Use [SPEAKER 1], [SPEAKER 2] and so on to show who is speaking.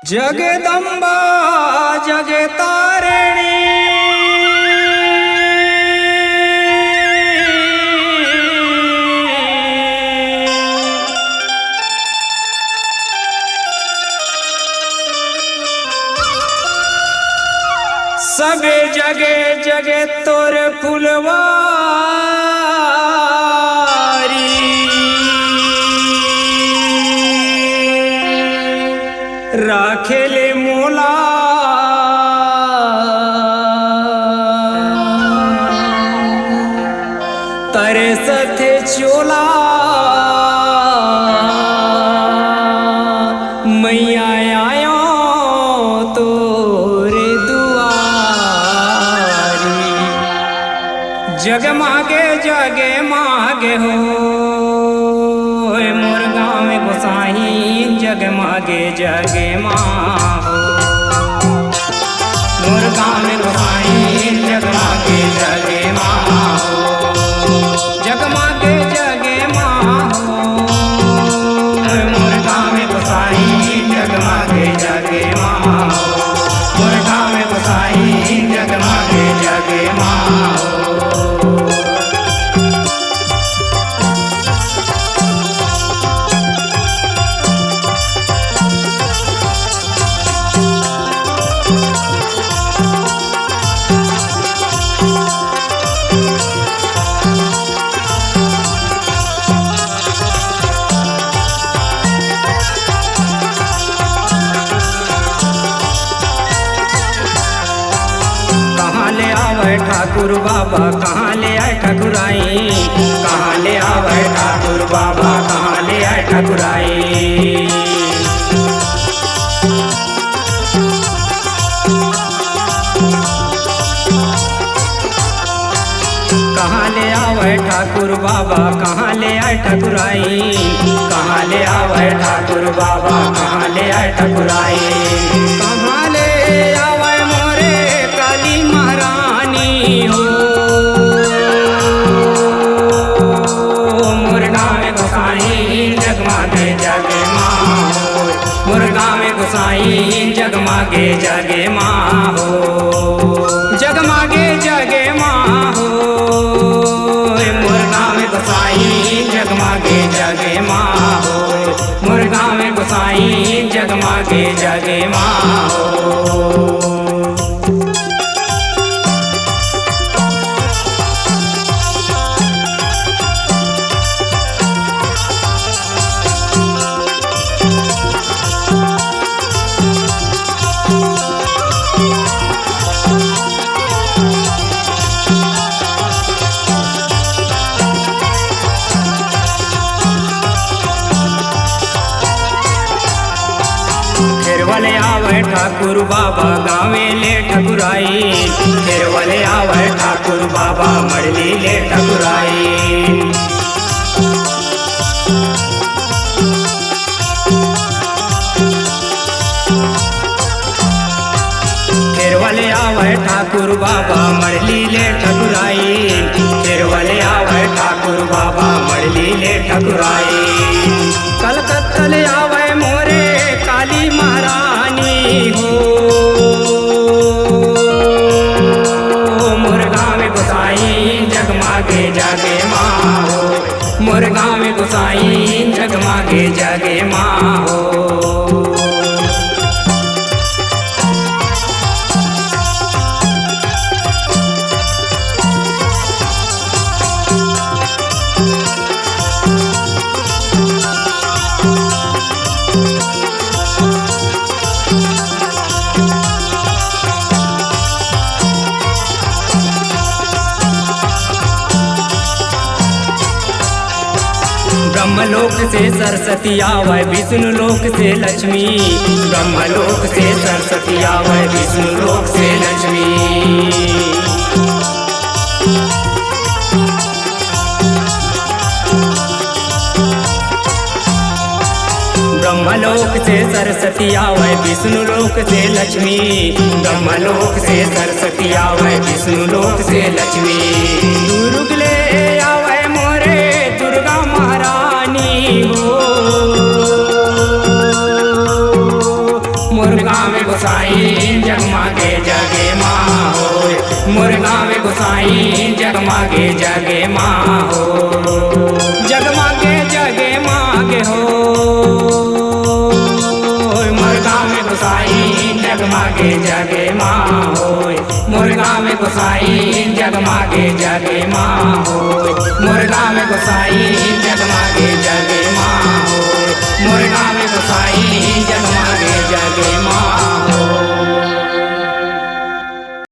[SPEAKER 1] जगदंबा जगतारिणी सबे जगे जगे तोर फुलवारी राखेले मोला तरे सथे चोला मैया आयो तोरे दुआरी जगमागे जगे मागे हो मोर गाँव में गोसाई जगमागे जगे माँ हो मोर गाँव में गोसाई जगमागे जगे माँ हो जगमागे जगे माँ हो मोर गाँव में गोसाई जगमागे जगे माँ हो मोर गाँव में गोसाई जगमागे जगे माँ हो। ठाकुर बाबा कहाँ ले आए ठाकुराई कहाँ ले आवे ठाकुर बाबा कहाँ ले आए ठाकुराई कहाँ ले आवे ठाकुर बाबा कहाँ ले आए ठाकुराई कहाँ ले आवे ठाकुर बाबा कहाँ ले आए ठाकुराई कहाँ ले आवे मोरे काली महारानी हो मोर गाँव में गोसाई जगमागे जगे माँ हो मोर गाँव में गोसाई जगमागे जगे माँ हो जगमागे जगे माँ हो मोर गाँव में गोसाई जगमागे जगे माँ हो मोर गाँव में गोसाई जगमागे जगे माँ हो। खेरवले आवे ठाकुर बाबा गावे ले ठकुराई खेरवले आवे ठाकुर बाबा मड़ली ले ठकुराई खेरवले आवे ठाकुर बाबा मड़ली ले ठकुराई खेरवले आवे ठाकुर बाबा मड़ली ले ठकुराई कलकत्ता ले आवे मोरे काली महारानी हो मोर गाँव में गोसाई जगमागे जगे माँ हो मोर गाँव में गोसाई जगमागे जगे माँ हो। ब्रह्मलोक से सरस्वती आवे विष्णु लोक से लक्ष्मी ब्रह्मलोक से सरस्वती आवे विष्णु लोक से लक्ष्मी ब्रह्मलोक से सरस्वती आवे विष्णु लोक से लक्ष्मी ब्रह्मलोक से सरस्वती आवे विष्णु लोक से लक्ष्मी दुर्गले आवे मोरे दुर्गा महारानी हो मोर गोसाई जगमागे जगे माँ होय मुर्गावे गोसाई जगमागे जगे माँ हो जगमागे जगे मागे हो मुर्गावे गोसाई जगमागे जगे माँ होय मुर्गावे गोसाई जगमागे जगे माँ होय मुर्गावे गोसाई जगमागे जगे माँ होय मुर्गावे गोसाई जगमागे जगे माँ।